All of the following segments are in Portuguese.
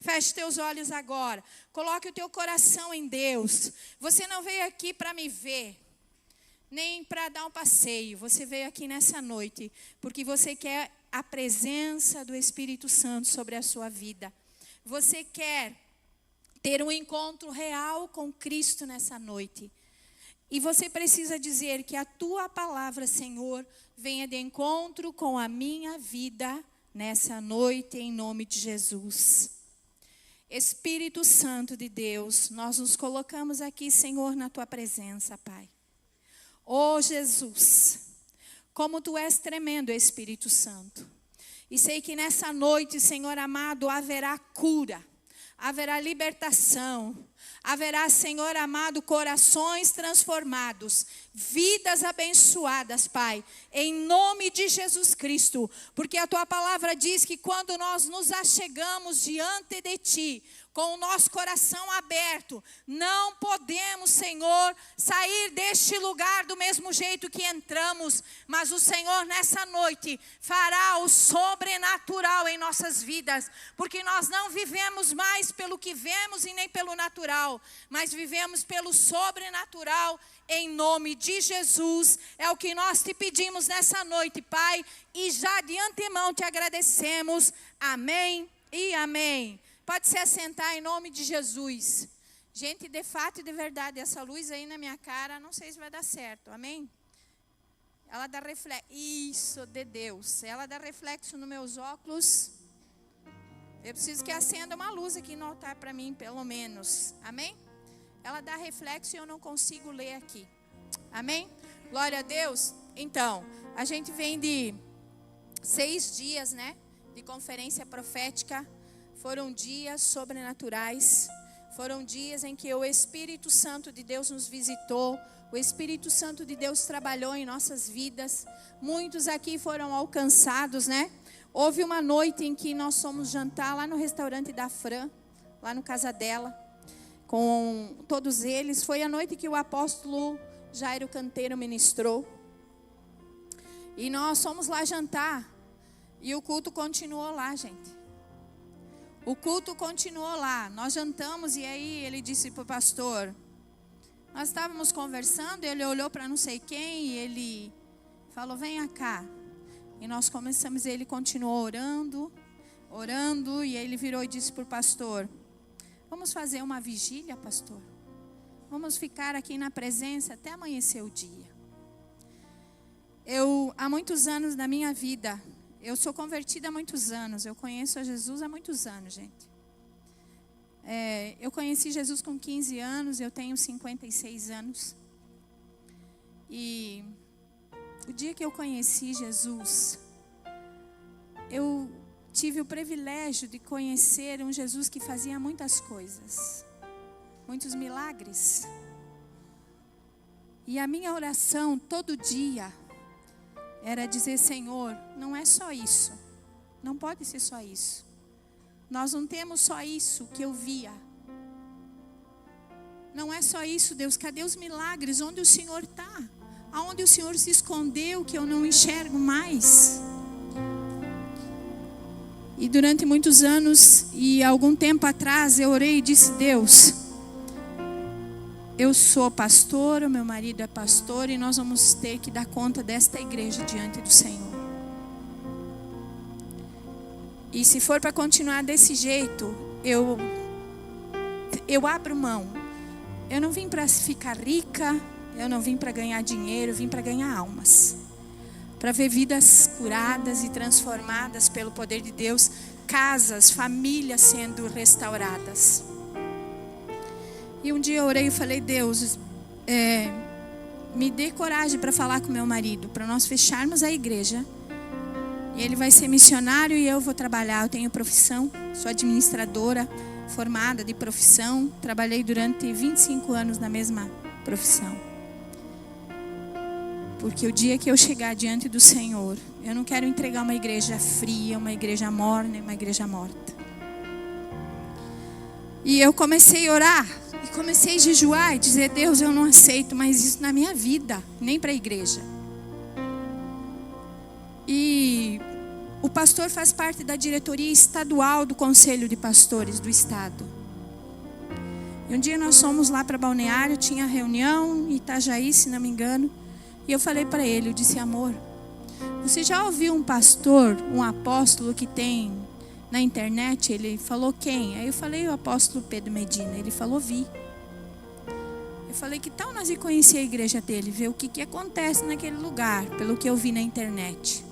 Feche teus olhos agora. Coloque o teu coração em Deus. Você não veio aqui para me ver, nem para dar um passeio. Você veio aqui nessa noite porque você quer a presença do Espírito Santo sobre a sua vida. Você quer ter um encontro real com Cristo nessa noite. E você precisa dizer que a tua palavra, Senhor, venha de encontro com a minha vida nessa noite, em nome de Jesus. Espírito Santo de Deus, nós nos colocamos aqui, Senhor, na tua presença, Pai. Oh, Jesus, como tu és tremendo, Espírito Santo. E sei que nessa noite, Senhor amado, haverá cura, haverá libertação, haverá, Senhor amado, corações transformados, vidas abençoadas, Pai, em nome de Jesus Cristo, porque a tua palavra diz que quando nós nos achegamos diante de ti, com o nosso coração aberto, não podemos, Senhor, sair deste lugar do mesmo jeito que entramos, mas o Senhor nessa noite fará o sobrenatural em nossas vidas, porque nós não vivemos mais pelo que vemos e nem pelo natural, mas vivemos pelo sobrenatural em nome de Jesus. É o que nós te pedimos nessa noite, Pai, e já de antemão te agradecemos. Amém e amém. Pode se assentar em nome de Jesus. Gente, de fato e de verdade, essa luz aí na minha cara, não sei se vai dar certo, amém? Ela dá reflexo, isso, de Deus. Ela dá reflexo nos meus óculos. Eu preciso que acenda uma luz aqui no altar para mim, pelo menos, amém? Ela dá reflexo e eu não consigo ler aqui, amém? Glória a Deus. Então, a gente vem de 6 dias, né, de conferência profética. Foram dias sobrenaturais, foram dias em que o Espírito Santo de Deus nos visitou, o Espírito Santo de Deus trabalhou em nossas vidas, muitos aqui foram alcançados, né? Houve uma noite em que nós fomos jantar lá no restaurante da Fran, lá no casa dela, com todos eles. Foi a noite que o apóstolo Jairo Canteiro ministrou, e nós fomos lá jantar, e o culto continuou lá, gente. O culto continuou lá, nós jantamos e aí ele disse para o pastor, nós estávamos conversando, ele olhou para não sei quem e ele falou, venha cá. E nós começamos, ele continuou orando, e ele virou e disse para o pastor, vamos fazer uma vigília, pastor? Vamos ficar aqui na presença até amanhecer o dia. Há muitos anos da minha vida, eu sou convertida há muitos anos. Eu conheço a Jesus há muitos anos, gente. Eu conheci Jesus com 15 anos. Eu tenho 56 anos. E o dia que eu conheci Jesus, eu tive o privilégio de conhecer um Jesus que fazia muitas coisas. Muitos milagres. E a minha oração todo dia era dizer, Senhor, não é só isso. Não pode ser só isso. Nós não temos só isso que eu via. Não é só isso, Deus. Cadê os milagres? Onde o Senhor está? Aonde o Senhor se escondeu que eu não enxergo mais? E durante muitos anos e algum tempo atrás eu orei e disse, Deus, eu sou pastor, o meu marido é pastor e nós vamos ter que dar conta desta igreja diante do Senhor. E se for para continuar desse jeito, eu abro mão. Eu não vim para ficar rica, eu não vim para ganhar dinheiro, eu vim para ganhar almas. Para ver vidas curadas e transformadas pelo poder de Deus, casas, famílias sendo restauradas. E um dia eu orei e falei, Deus, me dê coragem para falar com meu marido, para nós fecharmos a igreja. E ele vai ser missionário e eu vou trabalhar. Eu tenho profissão, sou administradora formada de profissão. Trabalhei durante 25 anos na mesma profissão. Porque o dia que eu chegar diante do Senhor, eu não quero entregar uma igreja fria, uma igreja morna, uma igreja morta. E eu comecei a orar, e comecei a jejuar e dizer, Deus, eu não aceito mais isso na minha vida, nem para a igreja. E o o pastor faz parte da diretoria estadual do Conselho de Pastores do Estado. E um dia nós fomos lá para Balneário, tinha reunião em Itajaí, se não me engano. E eu falei para ele, eu disse: amor, você já ouviu um pastor, um apóstolo que tem na internet? Ele falou: quem? Aí eu falei: o apóstolo Pedro Medina. Ele falou: vi. Eu falei: que tal nós ir conhecer a igreja dele, ver o que acontece naquele lugar, pelo que eu vi na internet.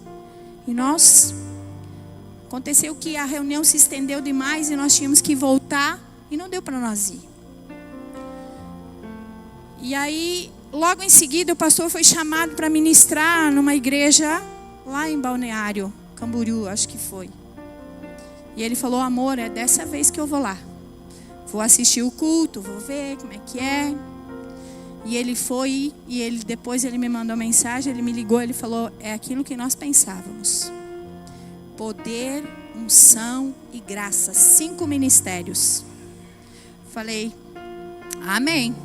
E aconteceu que a reunião se estendeu demais e nós tínhamos que voltar e não deu para nós ir. E aí, logo em seguida, o pastor foi chamado para ministrar numa igreja lá em Balneário, Camboriú, acho que foi. E ele falou: amor, é dessa vez que eu vou lá. Vou assistir o culto, vou ver como é que é. E ele foi, e depois ele me mandou mensagem, ele me ligou, ele falou: é aquilo que nós pensávamos. Poder, unção e graça, 5 ministérios. Falei: amém.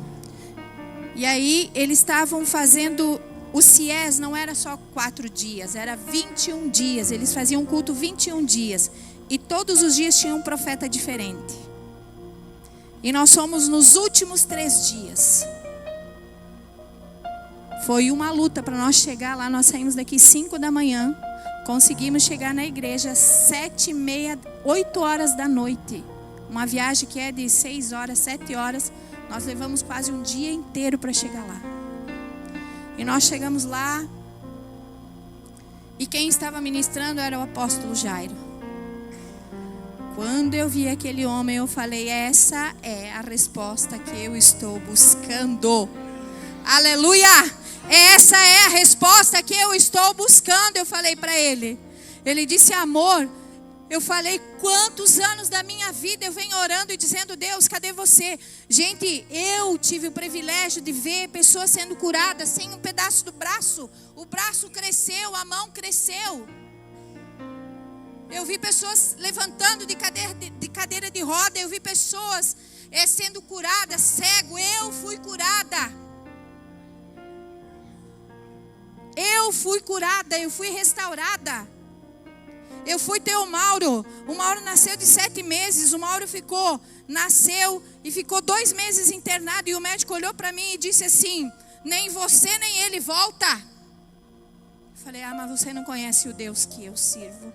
E aí eles estavam fazendo, o CIES não era só 4 dias, era 21 dias. Eles faziam um culto 21 dias. E todos os dias tinha um profeta diferente. E nós fomos nos últimos 3 dias. Foi uma luta para nós chegar lá. Nós saímos daqui 5 da manhã. Conseguimos chegar na igreja às 7h30, 8 horas da noite. Uma viagem que é de 6 horas, 7 horas. Nós levamos quase um dia inteiro para chegar lá. E nós chegamos lá. E quem estava ministrando era o apóstolo Jairo. Quando eu vi aquele homem, eu falei: essa é a resposta que eu estou buscando. Aleluia! Essa é a resposta que eu estou buscando. Eu falei para ele. Ele disse: amor, eu falei, quantos anos da minha vida eu venho orando e dizendo: Deus, cadê você? Gente, eu tive o privilégio de ver pessoas sendo curadas sem um pedaço do braço. O braço cresceu, a mão cresceu. Eu vi pessoas levantando de cadeira de roda. Eu vi pessoas sendo curadas, cego. Eu fui curada. Eu fui curada, eu fui restaurada. Eu fui ter o Mauro. O Mauro nasceu de 7 meses. O Mauro nasceu e ficou 2 meses internado. E o médico olhou para mim e disse assim: nem você nem ele volta. Eu falei: mas você não conhece o Deus que eu sirvo.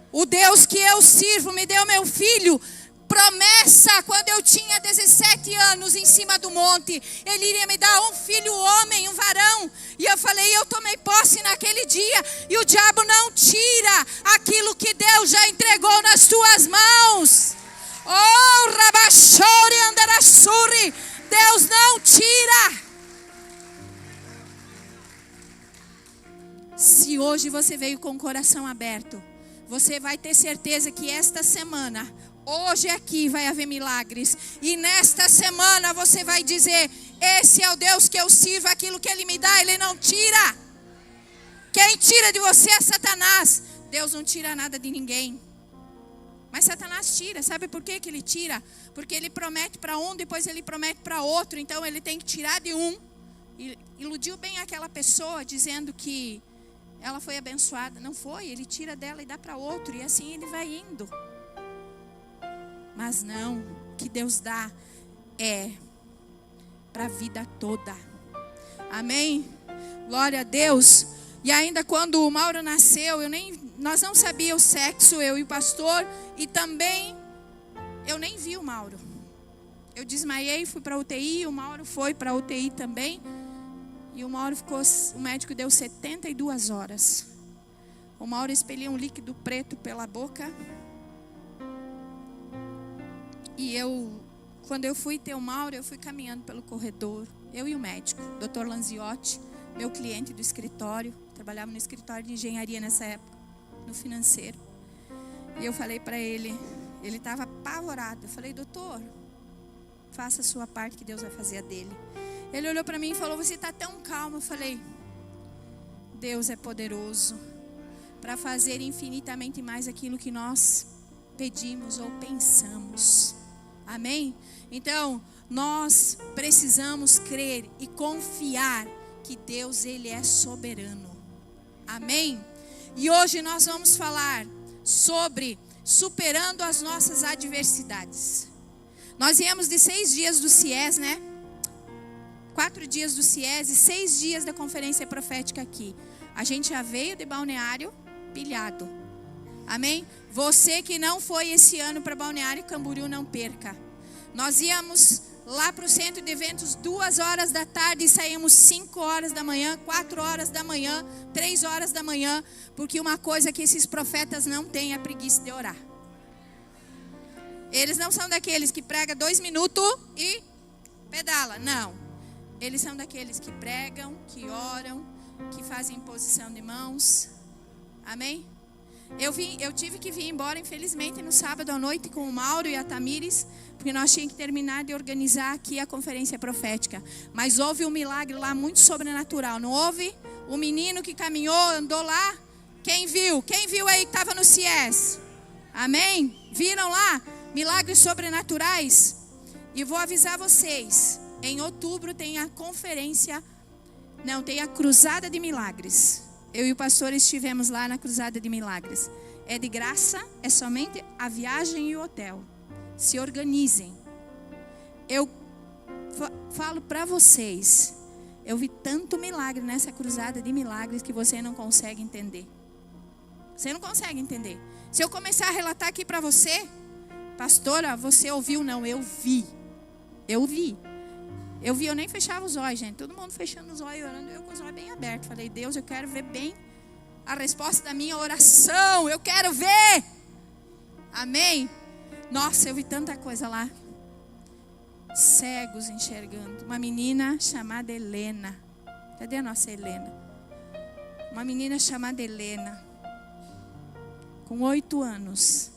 O Deus que eu sirvo me deu meu filho. Promessa, quando eu tinha 17 anos em cima do monte, ele iria me dar um filho homem, um varão. E eu falei: eu tomei posse naquele dia. E o diabo não tira aquilo que Deus já entregou nas tuas mãos. Oh, Rabachori Andarassuri, Deus não tira. Se hoje você veio com o coração aberto, você vai ter certeza que esta semana, hoje aqui vai haver milagres. E nesta semana você vai dizer: esse é o Deus que eu sirvo, aquilo que Ele me dá, Ele não tira. Quem tira de você é Satanás. Deus não tira nada de ninguém. Mas Satanás tira. Sabe por que ele tira? Porque ele promete para um, depois ele promete para outro. Então ele tem que tirar de um. E iludiu bem aquela pessoa dizendo que ela foi abençoada. Não foi, ele tira dela e dá para outro. E assim ele vai indo. Mas não, o que Deus dá é para a vida toda. Amém? Glória a Deus. E ainda quando o Mauro nasceu, nós não sabíamos o sexo, eu e o pastor. E também, eu nem vi o Mauro. Eu desmaiei, fui para a UTI, o Mauro foi para a UTI também. E o Mauro o médico deu 72 horas. O Mauro expelia um líquido preto pela boca. E quando eu fui ter o Mauro, eu fui caminhando pelo corredor. Eu e o médico, Dr. Lanziotti, meu cliente do escritório. Trabalhava no escritório de engenharia nessa época, no financeiro. E eu falei para ele estava apavorado. Eu falei: doutor, faça a sua parte que Deus vai fazer a dele. Ele olhou para mim e falou: você está tão calmo. Eu falei: Deus é poderoso para fazer infinitamente mais aquilo que nós pedimos ou pensamos. Amém? Então, nós precisamos crer e confiar que Deus, Ele é soberano. Amém? E hoje nós vamos falar sobre superando as nossas adversidades. Nós viemos de 6 dias do CIES, né? 4 dias do CIES e 6 dias da conferência profética aqui. A gente já veio de Balneário pilhado. Amém? Você que não foi esse ano para Balneário Camboriú, não perca. Nós íamos lá para o centro de eventos 2 horas da tarde e saímos 5 horas da manhã, 4 horas da manhã, 3 horas da manhã. Porque uma coisa que esses profetas não têm é preguiça de orar. Eles não são daqueles que pregam 2 minutos e pedala. Não. Eles são daqueles que pregam, que oram, que fazem imposição de mãos. Amém? Eu tive que vir embora, infelizmente, no sábado à noite com o Mauro e a Tamires, porque nós tínhamos que terminar de organizar aqui a conferência profética. Mas houve um milagre lá muito sobrenatural, não houve? O menino que caminhou, andou lá. Quem viu? Quem viu aí que estava no CIES? Amém? Viram lá? Milagres sobrenaturais? E vou avisar vocês, em outubro tem a conferência, não, tem a Cruzada de Milagres. Eu e o pastor estivemos lá na Cruzada de Milagres. É de graça, é somente a viagem e o hotel. Se organizem. Eu falo para vocês, eu vi tanto milagre nessa Cruzada de Milagres que você não consegue entender. Você não consegue entender. Se eu começar a relatar aqui para você, pastora, você ouviu? Não, eu vi. Eu vi. Eu nem fechava os olhos, gente. Todo mundo fechando os olhos, orando, eu com os olhos bem abertos. Falei, Deus, eu quero ver bem a resposta da minha oração. Eu quero ver. Amém? Nossa, eu vi tanta coisa lá. Cegos enxergando. Uma menina chamada Helena. Cadê a nossa Helena? Uma menina chamada Helena. Com 8 anos.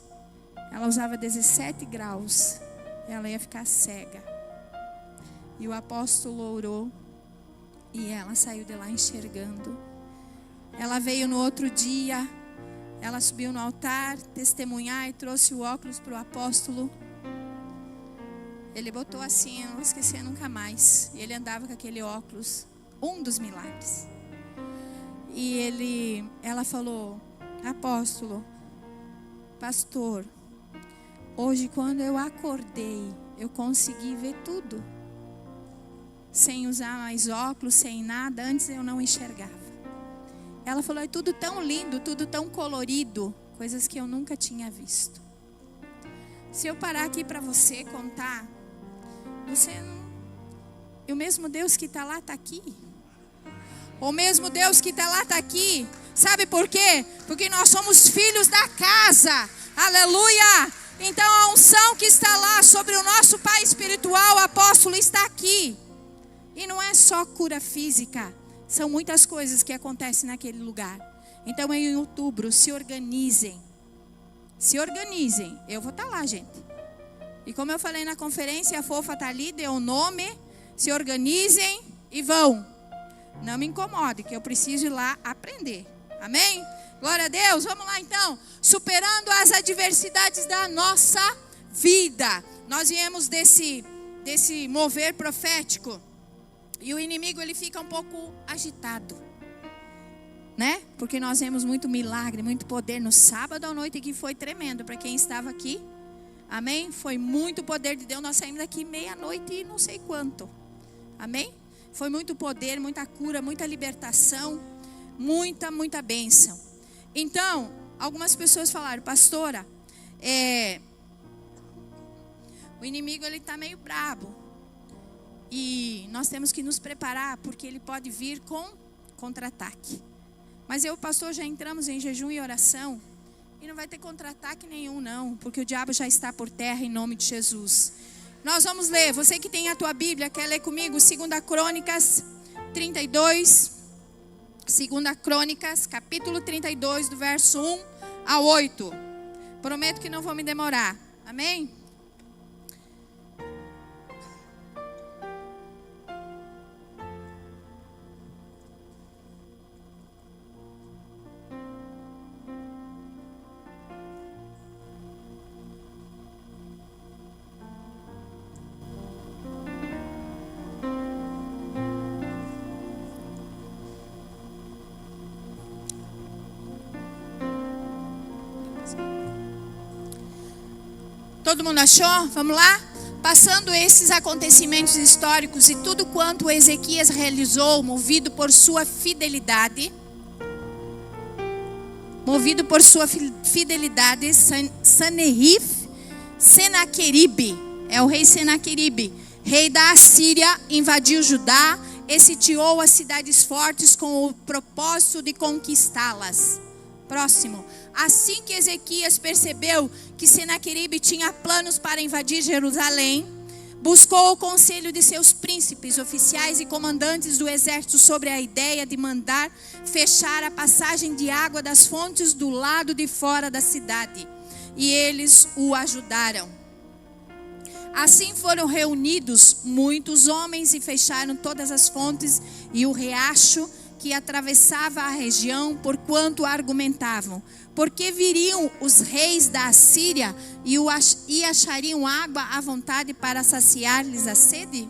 Ela usava 17 graus. Ela ia ficar cega. E o apóstolo orou. E ela saiu de lá enxergando. Ela veio no outro dia. Ela subiu no altar, testemunhar e trouxe o óculos para o apóstolo. Ele botou assim, eu não vou esquecer nunca mais. E ele andava com aquele óculos. Um dos milagres. E ela falou, apóstolo, pastor, hoje quando eu acordei, eu consegui ver tudo. Sem usar mais óculos, sem nada. Antes eu não enxergava. Ela falou, é tudo tão lindo, tudo tão colorido. Coisas que eu nunca tinha visto. Se eu parar aqui para você contar, você não... E o mesmo Deus que está lá está aqui. O mesmo Deus que está lá está aqui. Sabe por quê? Porque nós somos filhos da casa. Aleluia! Então a unção que está lá sobre o nosso pai espiritual, o apóstolo, está aqui. E não é só cura física. São muitas coisas que acontecem naquele lugar. Então em outubro, se organizem. Se organizem. Eu vou estar lá, gente. E como eu falei na conferência, a Fofa está ali, deu o nome. Se organizem e vão. Não me incomode, que eu preciso ir lá aprender. Amém? Glória a Deus. Vamos lá então. Superando as adversidades da nossa vida. Nós viemos desse mover profético. E o inimigo, ele fica um pouco agitado. Né? Porque nós vemos muito milagre, muito poder no sábado à noite, que foi tremendo para quem estava aqui. Amém? Foi muito poder de Deus. Nós saímos daqui meia-noite e não sei quanto. Amém? Foi muito poder, muita cura, muita libertação, muita bênção. Então, algumas pessoas falaram, pastora, o inimigo, ele está meio brabo. E nós temos que nos preparar, porque ele pode vir com contra-ataque. Mas eu, pastor, já entramos em jejum e oração. E não vai ter contra-ataque nenhum, não. Porque o diabo já está por terra, em nome de Jesus. Nós vamos ler. Você que tem a tua Bíblia, quer ler comigo? 2 Crônicas 32. 2 Crônicas, capítulo 32, do verso 1 a 8. Prometo que não vou me demorar. Amém? Todo mundo achou? Vamos lá? Passando esses acontecimentos históricos e tudo quanto Ezequias realizou, movido por sua fidelidade, Senaqueribe, é o rei Senaqueribe, rei da Assíria, invadiu Judá e sitiou as cidades fortes com o propósito de conquistá-las. Próximo. Assim que Ezequias percebeu que Senaqueribe tinha planos para invadir Jerusalém, buscou o conselho de seus príncipes, oficiais e comandantes do exército sobre a ideia de mandar fechar a passagem de água das fontes do lado de fora da cidade. E eles o ajudaram. Assim foram reunidos muitos homens e fecharam todas as fontes e o riacho que atravessava a região, porquanto argumentavam: porque viriam os reis da Assíria e achariam água à vontade para saciar-lhes a sede?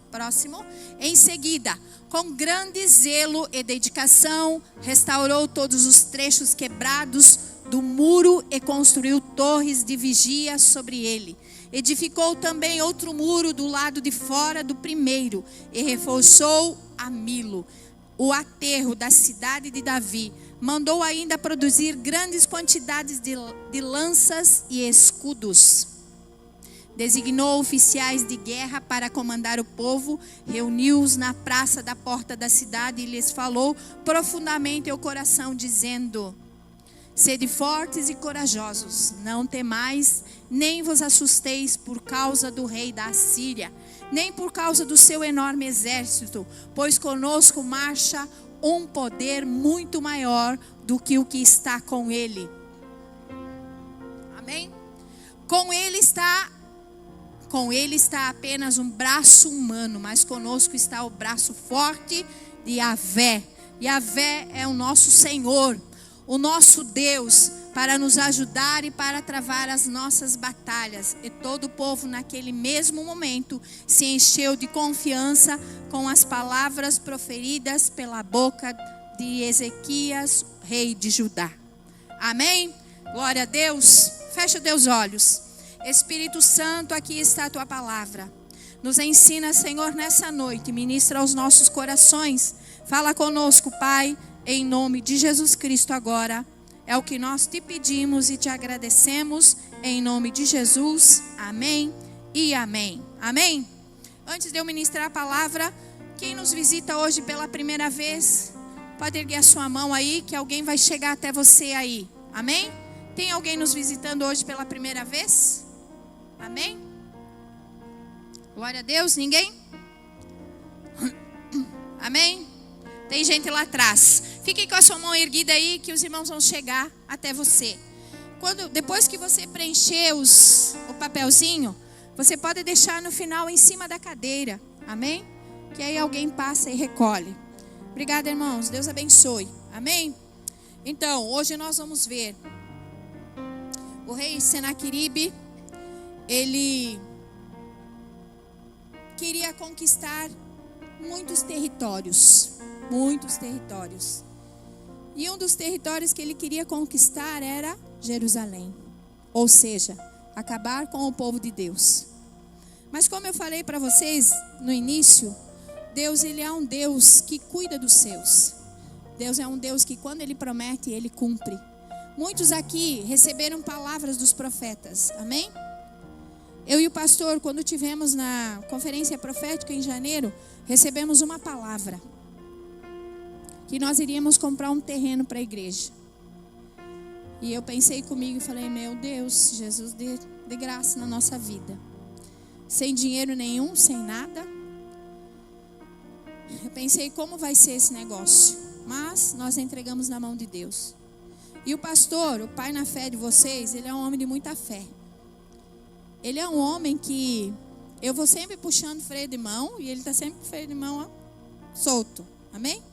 Próximo. Em seguida, com grande zelo e dedicação, restaurou todos os trechos quebrados do muro e construiu torres de vigia sobre ele. Edificou também outro muro do lado de fora do primeiro e reforçou a Milo, o aterro da cidade de Davi. Mandou ainda produzir grandes quantidades de lanças e escudos. Designou oficiais de guerra para comandar o povo, reuniu-os na praça da porta da cidade e lhes falou profundamente ao coração, dizendo: sede fortes e corajosos, não temais, nem vos assusteis por causa do rei da Assíria, nem por causa do seu enorme exército, pois conosco marcha um poder muito maior do que o que está com ele. Amém? Com ele está apenas um braço humano, mas conosco está o braço forte de Yahvé. Yahvé é o nosso Senhor, o nosso Deus, para nos ajudar e para travar as nossas batalhas. E todo o povo naquele mesmo momento se encheu de confiança com as palavras proferidas pela boca de Ezequias, rei de Judá. Amém? Glória a Deus. Fecha teus olhos. Espírito Santo, aqui está a tua palavra. Nos ensina, Senhor, nessa noite. Ministra aos nossos corações. Fala conosco, Pai, em nome de Jesus Cristo agora. É o que nós te pedimos e te agradecemos em nome de Jesus. Amém e amém. Amém? Antes de eu ministrar a palavra, quem nos visita hoje pela primeira vez, pode erguer a sua mão aí, que alguém vai chegar até você aí. Amém? Tem alguém nos visitando hoje pela primeira vez? Amém? Glória a Deus. Ninguém? Amém? Tem gente lá atrás. Fique com a sua mão erguida aí, que os irmãos vão chegar até você. Depois que você preencher o papelzinho, você pode deixar no final em cima da cadeira. Amém? Que aí alguém passa e recolhe. Obrigada, irmãos. Deus abençoe. Amém? Então, hoje nós vamos ver o rei Senaqueribe. Ele queria conquistar muitos territórios. Muitos territórios. E um dos territórios que ele queria conquistar era Jerusalém. Ou seja, acabar com o povo de Deus. Mas como eu falei para vocês no início, Deus, ele é um Deus que cuida dos seus. Deus é um Deus que quando ele promete, ele cumpre. Muitos aqui receberam palavras dos profetas. Amém? Eu e o pastor, quando tivemos na conferência profética em janeiro, recebemos uma palavra. Que nós iríamos comprar um terreno para a igreja. E eu pensei comigo e falei: meu Deus, Jesus, dê graça na nossa vida. Sem dinheiro nenhum, sem nada. Eu pensei como vai ser esse negócio. Mas nós entregamos na mão de Deus. E o pastor, o pai na fé de vocês, ele é um homem de muita fé. Ele é um homem que eu vou sempre puxando freio de mão e ele está sempre com freio de mão solto. Amém?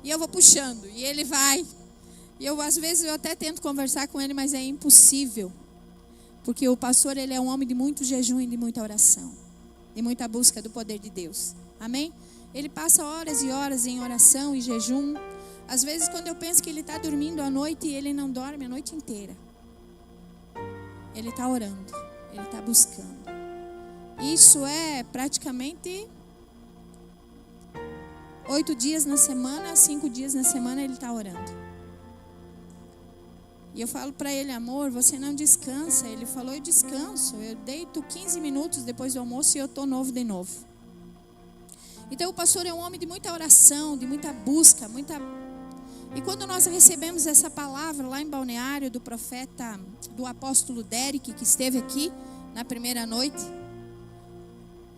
E eu vou puxando, e ele vai. E às vezes eu até tento conversar com ele, mas é impossível. Porque o pastor, ele é um homem de muito jejum e de muita oração. De muita busca do poder de Deus. Amém? Ele passa horas e horas em oração e jejum. Às vezes quando eu penso que ele está dormindo à noite, ele não dorme a noite inteira. ele está orando, ele está buscando. Isso é praticamente 8 dias na semana, 5 dias na semana ele está orando. E eu falo para ele, amor, você não descansa. Ele falou, eu descanso. Eu deito 15 minutos depois do almoço e eu estou novo de novo. Então o pastor é um homem de muita oração, de muita busca, E quando nós recebemos essa palavra lá em Balneário do profeta, do apóstolo Derek, que esteve aqui na primeira noite,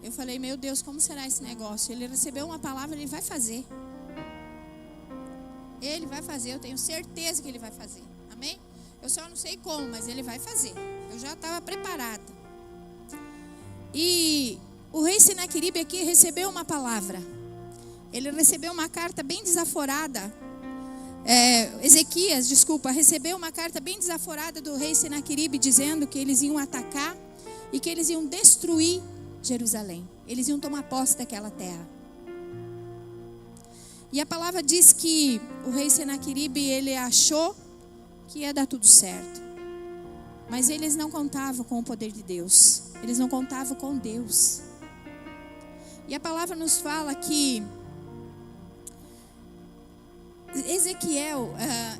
eu falei, meu Deus, como será esse negócio? Ele recebeu uma palavra, ele vai fazer. Ele vai fazer, eu tenho certeza que ele vai fazer. Amém? Eu só não sei como, mas ele vai fazer. Eu já estava preparada. E o rei Senaqueribe aqui recebeu uma palavra. Ele recebeu uma carta bem desaforada. Ezequias, recebeu uma carta bem desaforada do rei Senaqueribe, dizendo que eles iam atacar e que eles iam destruir Jerusalém. Eles iam tomar posse daquela terra. E a palavra diz que o rei Senaqueribe, ele achou que ia dar tudo certo. Mas eles não contavam com o poder de Deus. Eles não contavam com Deus. E a palavra nos fala que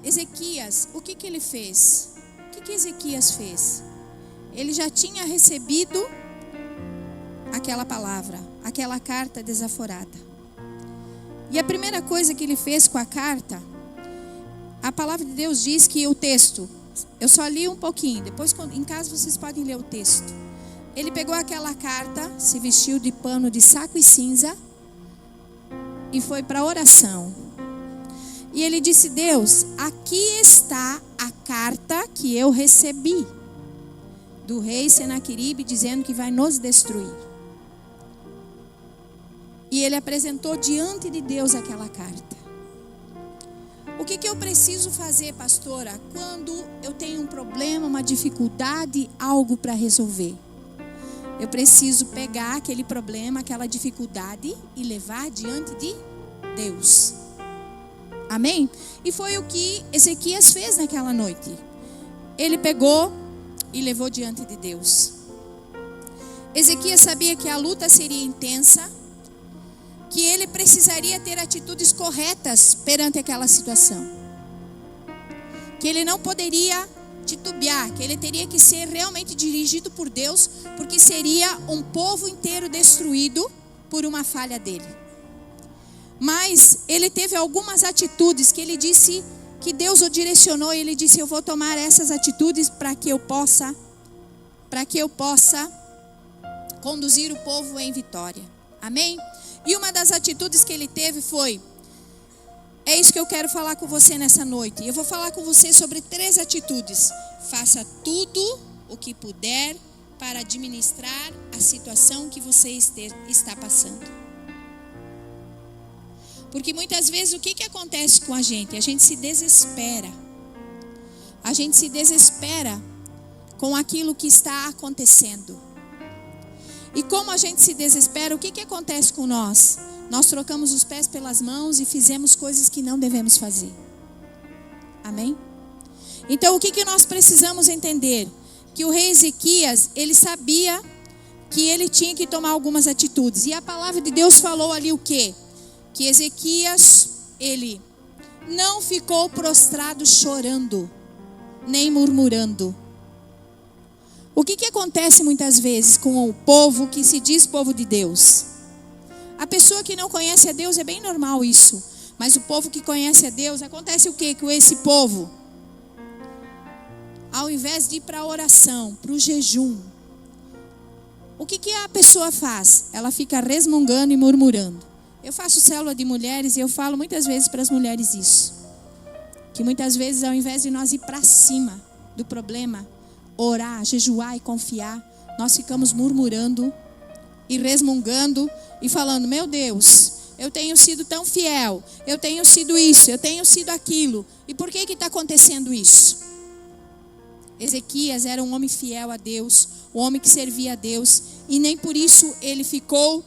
Ezequias, o que ele fez? O que Ezequias fez? Ele já tinha recebido aquela palavra, aquela carta desaforada. E a primeira coisa que ele fez com a carta, a palavra de Deus diz que o texto, eu só li um pouquinho, depois em casa vocês podem ler o texto. Ele pegou aquela carta, se vestiu de pano de saco e cinza e foi para a oração. E ele disse, Deus, aqui está a carta que eu recebi do rei Senaqueribe dizendo que vai nos destruir. E ele apresentou diante de Deus aquela carta. O que eu preciso fazer, pastora, quando eu tenho um problema, uma dificuldade, algo para resolver? Eu preciso pegar aquele problema, aquela dificuldade e levar diante de Deus. Amém? E foi o que Ezequias fez naquela noite. Ele pegou e levou diante de Deus. Ezequias sabia que a luta seria intensa, que ele precisaria ter atitudes corretas perante aquela situação, que ele não poderia titubear, que ele teria que ser realmente dirigido por Deus, porque seria um povo inteiro destruído por uma falha dele. Mas ele teve algumas atitudes que ele disse que Deus o direcionou, e ele disse, eu vou tomar essas atitudes para que eu possa conduzir o povo em vitória. Amém? E uma das atitudes que ele teve foi, é isso que eu quero falar com você nessa noite. Eu vou falar com você sobre 3 atitudes. Faça tudo o que puder para administrar a situação que você está passando. Porque muitas vezes o que acontece com a gente? A gente se desespera. A gente se desespera com aquilo que está acontecendo. E como a gente se desespera, o que acontece com nós? Nós trocamos os pés pelas mãos e fizemos coisas que não devemos fazer. Amém? Então o que nós precisamos entender? Que o rei Ezequias, ele sabia que ele tinha que tomar algumas atitudes. E a palavra de Deus falou ali o quê? Que Ezequias, ele não ficou prostrado chorando, nem murmurando. O que acontece muitas vezes com o povo que se diz povo de Deus? A pessoa que não conhece a Deus, é bem normal isso. Mas o povo que conhece a Deus, acontece o quê com esse povo? Ao invés de ir para a oração, para o jejum, o que a pessoa faz? Ela fica resmungando e murmurando. Eu faço célula de mulheres e eu falo muitas vezes para as mulheres isso. Que muitas vezes, ao invés de nós ir para cima do problema, orar, jejuar e confiar, nós ficamos murmurando e resmungando e falando, meu Deus, eu tenho sido tão fiel, eu tenho sido isso, eu tenho sido aquilo, e por que está acontecendo isso? Ezequias era um homem fiel a Deus, um homem que servia a Deus, e nem por isso ele ficou,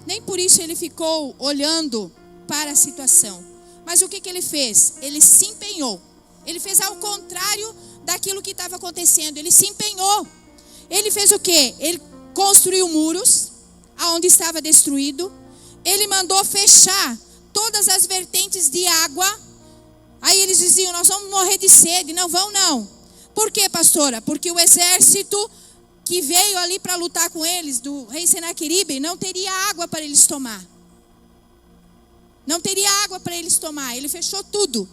nem por isso ele ficou olhando para a situação. Mas o que ele fez? Ele se empenhou. Ele fez ao contrário daquilo que estava acontecendo. Ele se empenhou. Ele fez o quê? Ele construiu muros aonde estava destruído. Ele mandou fechar todas as vertentes de água. Aí eles diziam, nós vamos morrer de sede. Não vão não. Por quê, pastora? Porque o exército que veio ali para lutar com eles, do rei Senaqueribe, não teria água para eles tomar. Não teria água para eles tomar. Ele fechou tudo.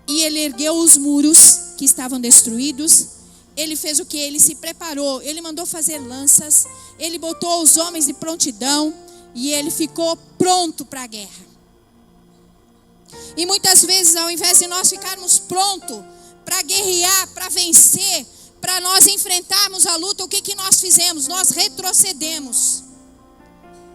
E ele ergueu os muros que estavam destruídos. Ele fez o que? Ele se preparou. Ele mandou fazer lanças. Ele botou os homens de prontidão. E ele ficou pronto para a guerra. E muitas vezes, ao invés de nós ficarmos prontos para guerrear, para vencer, para nós enfrentarmos a luta, o que nós fizemos? Nós retrocedemos.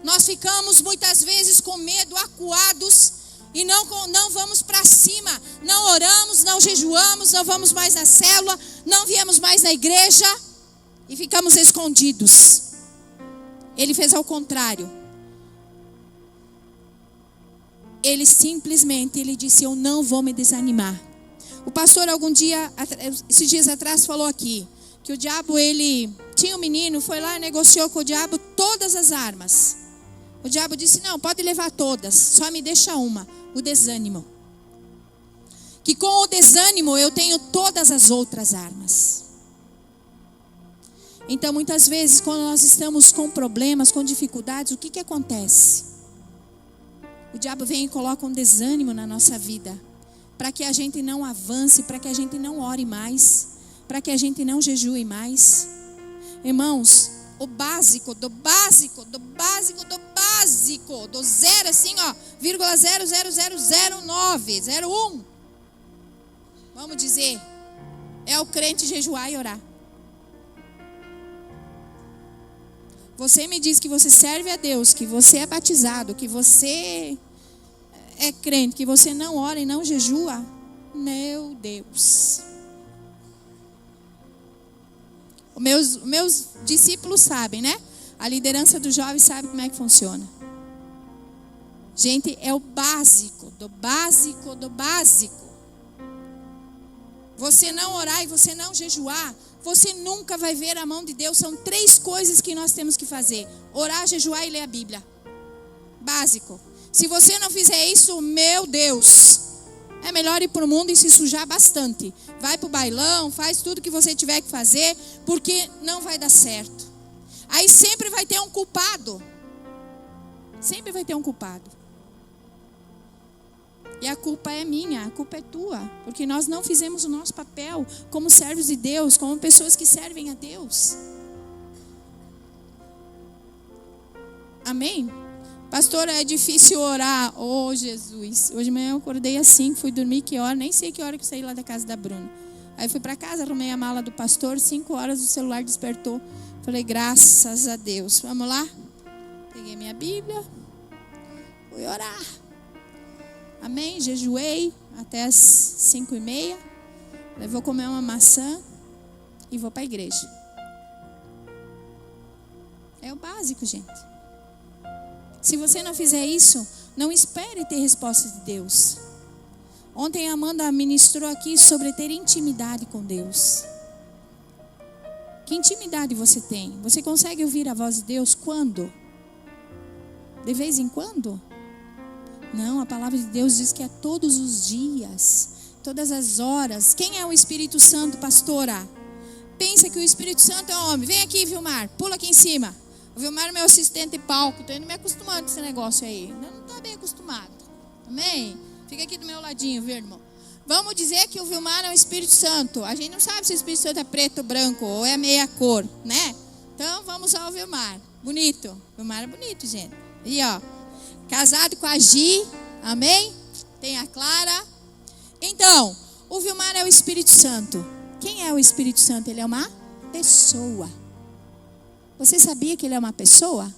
Nós ficamos muitas vezes com medo, acuados, e não vamos para cima. Não oramos, não jejuamos, não vamos mais na célula, não viemos mais na igreja e ficamos escondidos. Ele fez ao contrário. Ele simplesmente disse, eu não vou me desanimar. O pastor esses dias atrás falou aqui, que o diabo, ele tinha um menino, foi lá e negociou com o diabo todas as armas. O diabo disse, não, pode levar todas, só me deixa uma, o desânimo. Que com o desânimo eu tenho todas as outras armas. Então muitas vezes quando nós estamos com problemas, com dificuldades, o que acontece? O diabo vem e coloca um desânimo na nossa vida, para que a gente não avance, para que a gente não ore mais, para que a gente não jejue mais. Irmãos, o básico, do zero assim, ó, 0,00009, 01. Vamos dizer, é o crente jejuar e orar. Você me diz que você serve a Deus, que você é batizado, que você é crente, que você não ora e não jejua. Meu Deus. Os meus discípulos sabem, né? A liderança dos jovens sabe como é que funciona. Gente, é o básico, do básico, do básico. Você não orar e você não jejuar, você nunca vai ver a mão de Deus. São 3 coisas que nós temos que fazer: orar, jejuar e ler a Bíblia. Básico. Se você não fizer isso, meu Deus, é melhor ir para o mundo e se sujar bastante. Vai para o bailão, faz tudo que você tiver que fazer, porque não vai dar certo. Aí sempre vai ter um culpado. Sempre vai ter um culpado. E a culpa é minha, a culpa é tua, porque nós não fizemos o nosso papel como servos de Deus, como pessoas que servem a Deus. Amém? Pastor, é difícil orar. Oh, Jesus. Hoje de manhã eu acordei assim, fui dormir, que hora? Nem sei que hora que eu saí lá da casa da Bruna. Aí fui para casa, arrumei a mala do pastor, 5 horas o celular despertou. Falei, graças a Deus. Vamos lá? Peguei minha Bíblia, fui orar. Amém? Jejuei até as 5:30. Eu vou comer uma maçã e vou para a igreja. É o básico, gente. Se você não fizer isso, não espere ter resposta de Deus. Ontem a Amanda ministrou aqui sobre ter intimidade com Deus. Que intimidade você tem? Você consegue ouvir a voz de Deus quando? De vez em quando? Não, a palavra de Deus diz que é todos os dias, todas as horas. Quem é o Espírito Santo, pastora? Pensa que o Espírito Santo é homem. Vem aqui, Vilmar, pula aqui em cima. O Vilmar é meu assistente de palco, estou indo me acostumando com esse negócio aí. Não estou bem acostumado. Amém? Fica aqui do meu ladinho, viu, irmão? Vamos dizer que o Vilmar é o Espírito Santo. A gente não sabe se o Espírito Santo é preto ou branco, ou é meia cor, né? Então vamos ao Vilmar. Bonito. O Vilmar é bonito, gente. E ó, casado com a Gi, amém? Tem a Clara. Então, o Vilmar é o Espírito Santo. Quem é o Espírito Santo? Ele é uma pessoa. Você sabia que ele é uma pessoa?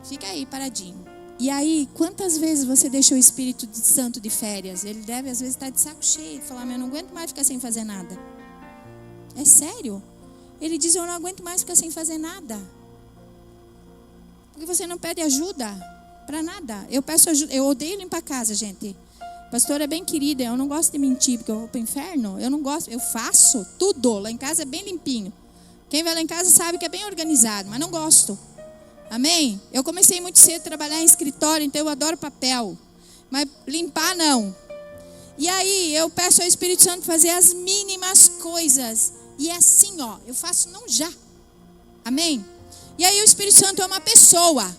Fica aí, paradinho. E aí, quantas vezes você deixa o Espírito Santo de férias? Ele deve, às vezes, estar de saco cheio. Falar, mas eu não aguento mais ficar sem fazer nada. É sério? Ele diz, eu não aguento mais ficar sem fazer nada. Porque você não pede ajuda para nada. Eu peço ajuda. Eu odeio limpar a casa, gente. Pastora é bem querida, eu não gosto de mentir, porque eu vou para o inferno. Eu não gosto, eu faço tudo. Lá em casa é bem limpinho. Quem vai lá em casa sabe que é bem organizado, mas não gosto. Amém? Eu comecei muito cedo a trabalhar em escritório, então eu adoro papel. Mas limpar não. E aí eu peço ao Espírito Santo fazer as mínimas coisas. E é assim, ó, eu faço não já. Amém? E aí o Espírito Santo é uma pessoa.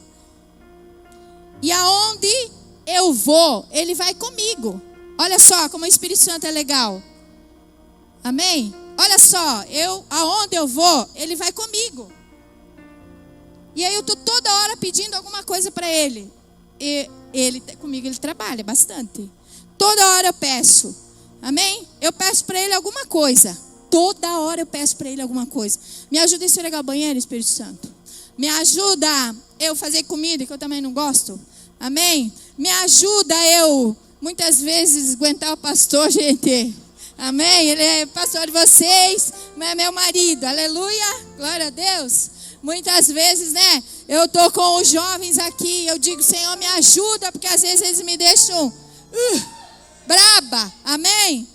E aonde eu vou, ele vai comigo. Olha só como o Espírito Santo é legal. Amém? Olha só, aonde eu vou, ele vai comigo. E aí eu estou toda hora pedindo alguma coisa para ele. E comigo ele trabalha bastante. Toda hora eu peço. Amém? Eu peço para ele alguma coisa. Toda hora eu peço para ele alguma coisa. Me ajuda a esfregar o banheiro, Espírito Santo. Me ajuda eu fazer comida, que eu também não gosto. Amém? Me ajuda eu, muitas vezes, aguentar o pastor, gente. Amém? Ele é pastor de vocês, mas é meu marido. Aleluia. Glória a Deus. Muitas vezes, né? Eu estou com os jovens aqui. Eu digo, Senhor, me ajuda. Porque às vezes eles me deixam braba. Amém?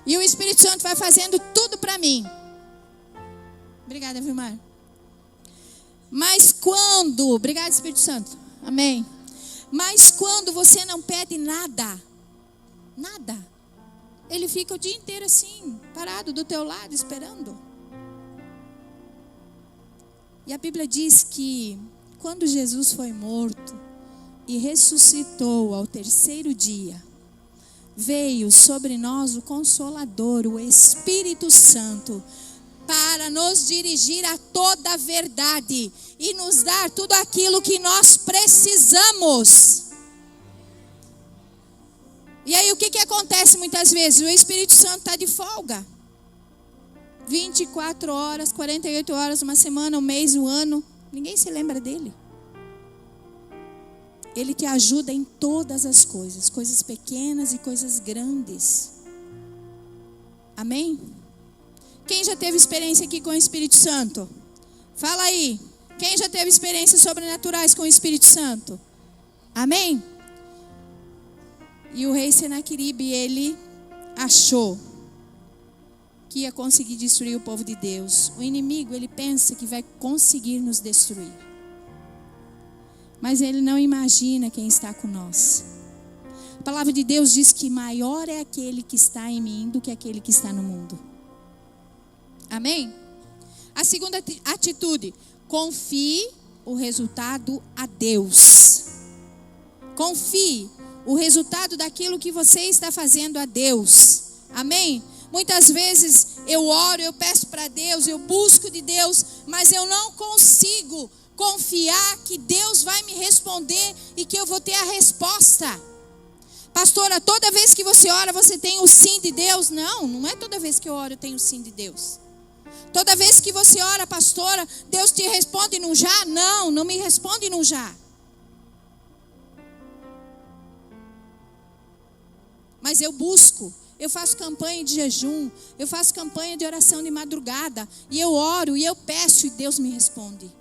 E o Espírito Santo vai fazendo tudo para mim. Obrigada, Vilmar. Mas quando... Obrigada, Espírito Santo. Amém. Mas quando você não pede nada, ele fica o dia inteiro assim, parado do teu lado, esperando. E a Bíblia diz que quando Jesus foi morto e ressuscitou ao terceiro dia, veio sobre nós o Consolador, o Espírito Santo, para nos dirigir a toda a verdade e nos dar tudo aquilo que nós precisamos. E aí o que acontece muitas vezes? O Espírito Santo está de folga. 24 horas, 48 horas, uma semana, um mês, um ano. Ninguém se lembra dele. Ele te ajuda em todas as coisas. Coisas pequenas e coisas grandes. Amém? Quem já teve experiência aqui com o Espírito Santo? Fala aí. Quem já teve experiências sobrenaturais com o Espírito Santo? Amém? E o rei Senaqueribe, ele achou que ia conseguir destruir o povo de Deus. O inimigo, ele pensa que vai conseguir nos destruir. Mas ele não imagina quem está com nós. A palavra de Deus diz que maior é aquele que está em mim do que aquele que está no mundo. Amém? A segunda atitude, confie o resultado a Deus. Confie o resultado daquilo que você está fazendo a Deus. Amém? Muitas vezes eu oro, eu peço para Deus, eu busco de Deus, mas eu não consigo confiar que Deus vai me responder e que eu vou ter a resposta. Pastora, toda vez que você ora, você tem o sim de Deus? Não, não é toda vez que eu oro eu tenho o sim de Deus. Toda vez que você ora, pastora, Deus te responde num já? Não, não me responde num já. Mas eu busco, eu faço campanha de jejum, eu faço campanha de oração de madrugada, e eu oro, e eu peço, e Deus me responde.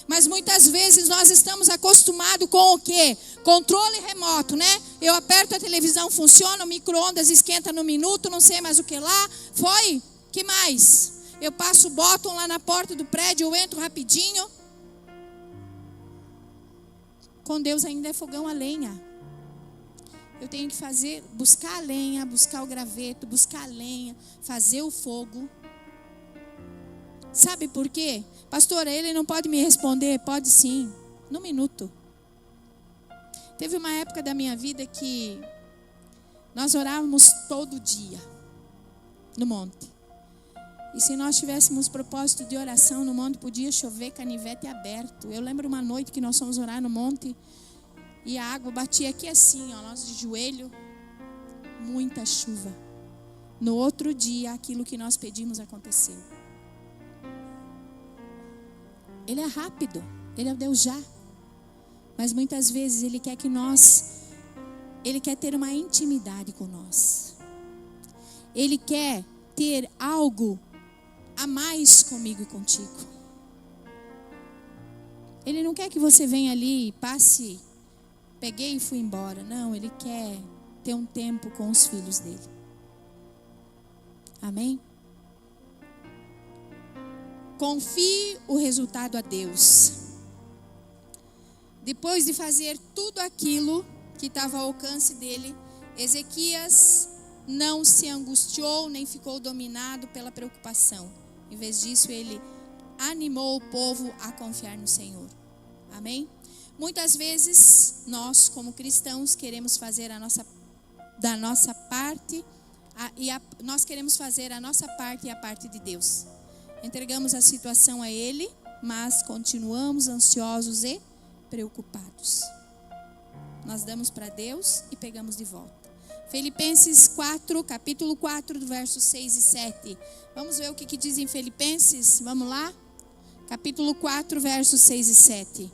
Mas muitas vezes nós estamos acostumados com o quê? Controle remoto, né? Eu aperto a televisão, funciona, o micro-ondas esquenta no minuto, não sei mais o que lá. Foi? Que mais? Eu passo o botão lá na porta do prédio, eu entro rapidinho. Com Deus ainda é fogão a lenha. Eu tenho que buscar a lenha, buscar o graveto, buscar a lenha, fazer o fogo. Sabe por quê? Pastora, ele não pode me responder? Pode sim, no minuto. Teve uma época da minha vida que nós orávamos todo dia no monte. E se nós tivéssemos propósito de oração no monte, podia chover canivete aberto. Eu lembro uma noite que nós fomos orar no monte e a água batia aqui assim, ó, nós de joelho, muita chuva. No outro dia, aquilo que nós pedimos aconteceu. Ele é rápido, ele é o Deus já. Mas muitas vezes ele quer ele quer ter uma intimidade com nós. Ele quer ter algo a mais comigo e contigo. Ele não quer que você venha ali e passe, peguei e fui embora. Não, ele quer ter um tempo com os filhos dele. Amém? Confie o resultado a Deus. Depois de fazer tudo aquilo que estava ao alcance dele, Ezequias não se angustiou nem ficou dominado pela preocupação. Em vez disso, ele animou o povo a confiar no Senhor. Amém? Muitas vezes, nós como cristãos queremos fazer da nossa parte, nós queremos fazer a nossa parte e a parte de Deus. Entregamos a situação a Ele, mas continuamos ansiosos e preocupados. Nós damos para Deus e pegamos de volta. Filipenses 4, capítulo 4, do verso 6 e 7. Vamos ver o que diz em Filipenses? Vamos lá? Capítulo 4, versos 6 e 7.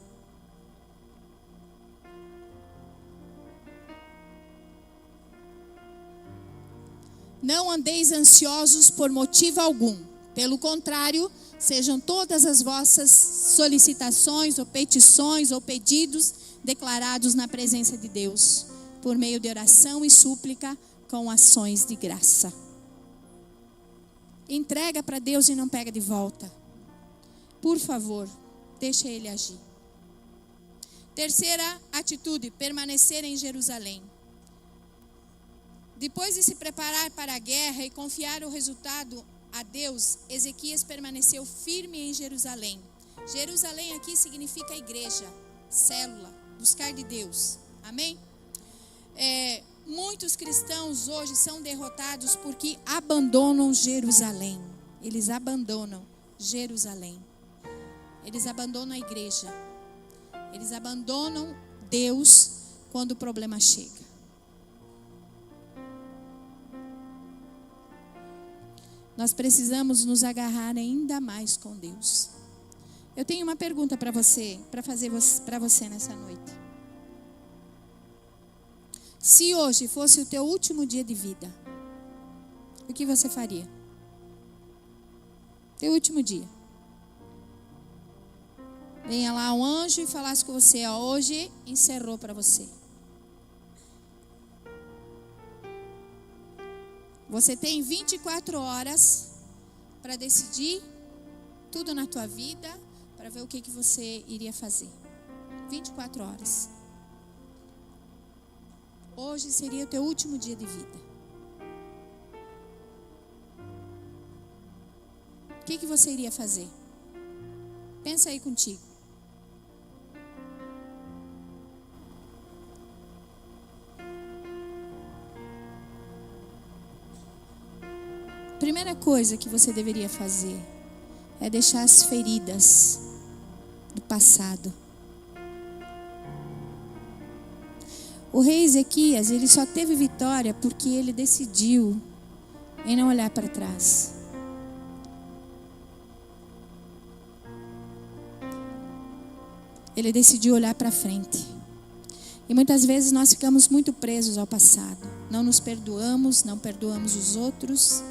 Não andeis ansiosos por motivo algum. Pelo contrário, sejam todas as vossas solicitações ou petições ou pedidos declarados na presença de Deus, por meio de oração e súplica com ações de graça. Entrega para Deus e não pega de volta. Por favor, deixa Ele agir. Terceira atitude, permanecer em Jerusalém. Depois de se preparar para a guerra e confiar o resultado a Deus, Ezequias permaneceu firme em Jerusalém. Jerusalém aqui significa igreja, célula, buscar de Deus. Amém? Muitos cristãos hoje são derrotados porque abandonam Jerusalém. Eles abandonam Jerusalém. Eles abandonam a igreja. Eles abandonam Deus quando o problema chega. Nós precisamos nos agarrar ainda mais com Deus. Eu tenho uma pergunta para você, para fazer para você nessa noite. Se hoje fosse o teu último dia de vida, o que você faria? Teu último dia. Venha lá um anjo e falasse com você, hoje encerrou para você. Você tem 24 horas para decidir tudo na tua vida, para ver o que você iria fazer. 24 horas. Hoje seria o teu último dia de vida. O que você iria fazer? Pensa aí contigo. Primeira coisa que você deveria fazer é deixar as feridas do passado. O rei Ezequias, ele só teve vitória porque ele decidiu em não olhar para trás. Ele decidiu olhar para frente. E muitas vezes nós ficamos muito presos ao passado. Não nos perdoamos, não perdoamos os outros.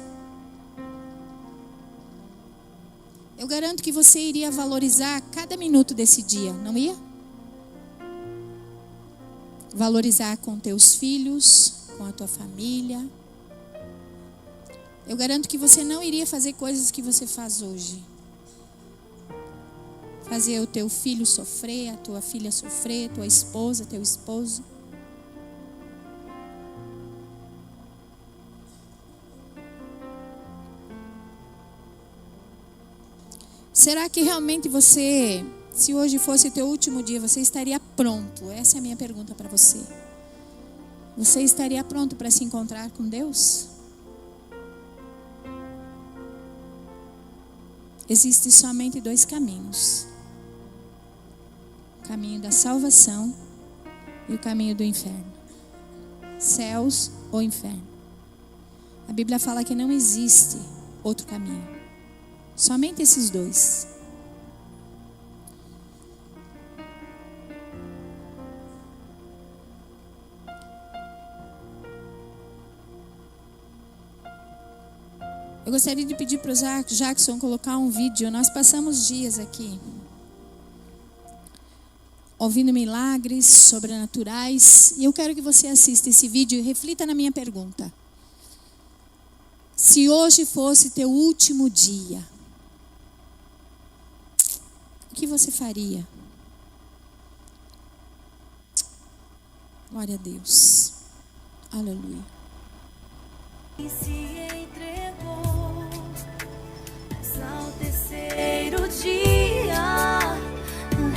Eu garanto que você iria valorizar cada minuto desse dia, não ia? Valorizar com teus filhos, com a tua família. Eu garanto que você não iria fazer coisas que você faz hoje. Fazer o teu filho sofrer, a tua filha sofrer, tua esposa, teu esposo. Será que realmente você, se hoje fosse o teu último dia, você estaria pronto? Essa é a minha pergunta para você. Você estaria pronto para se encontrar com Deus? Existem somente dois caminhos. O caminho da salvação e o caminho do inferno. Céus ou inferno. A Bíblia fala que não existe outro caminho. Somente esses dois. Eu gostaria de pedir para o Jackson colocar um vídeo. Nós passamos dias aqui ouvindo milagres sobrenaturais. E eu quero que você assista esse vídeo e reflita na minha pergunta. Se hoje fosse teu último dia, o que você faria? Glória a Deus. Aleluia. E se entregou, mas ao terceiro dia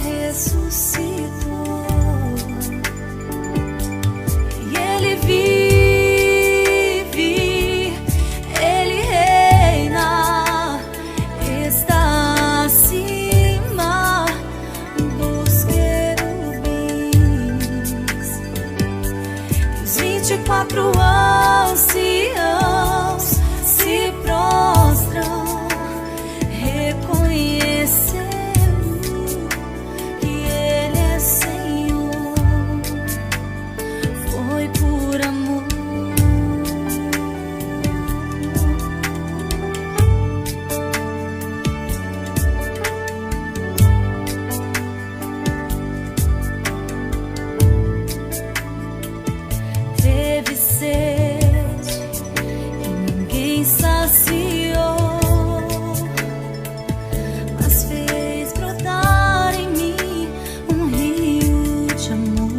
ressuscitou. E ele vive, ele reina, está acima dos querubins. E os 24 anciãos se prostram, reconhecendo que Ele é Senhor. Foi por amor. Teve sede e ninguém saciou, mas fez brotar em mim um rio de amor.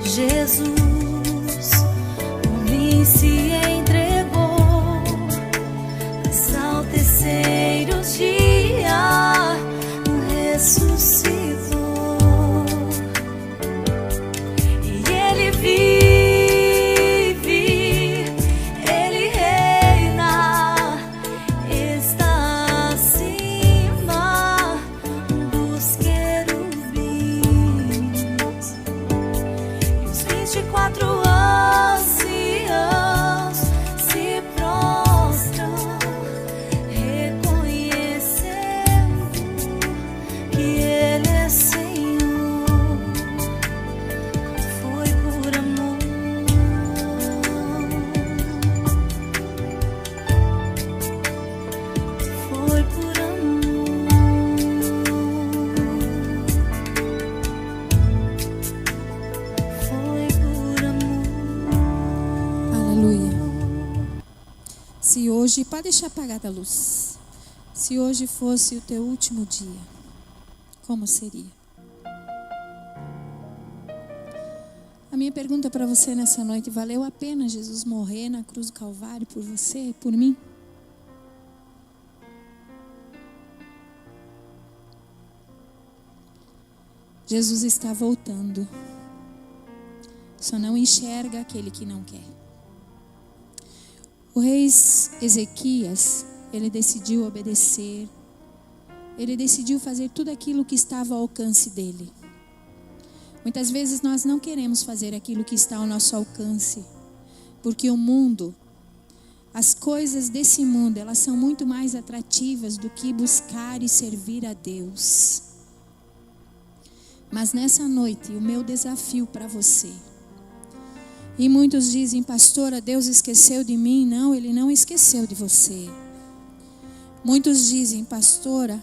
Jesus por mim se entregou, mas ao terceiro dia ressuscitou. E ele vive, ele reina, está acima dos querubins. E os 24 anciãos se prostram, reconhecendo que Ele é Senhor. Foi por amor. Foi por amor. Foi por amor. Aleluia. Se hoje, pode deixar apagada a luz. Se hoje fosse o teu último dia, como seria? A minha pergunta para você nessa noite: valeu a pena Jesus morrer na cruz do Calvário por você e por mim? Jesus está voltando. Só não enxerga aquele que não quer. O rei Ezequias, ele decidiu obedecer. Ele decidiu fazer tudo aquilo que estava ao alcance dele. Muitas vezes nós não queremos fazer aquilo que está ao nosso alcance, porque o mundo, as coisas desse mundo, elas são muito mais atrativas do que buscar e servir a Deus. Mas nessa noite, o meu desafio para você, e muitos dizem: pastora, Deus esqueceu de mim. Não, Ele não esqueceu de você. Muitos dizem: pastora,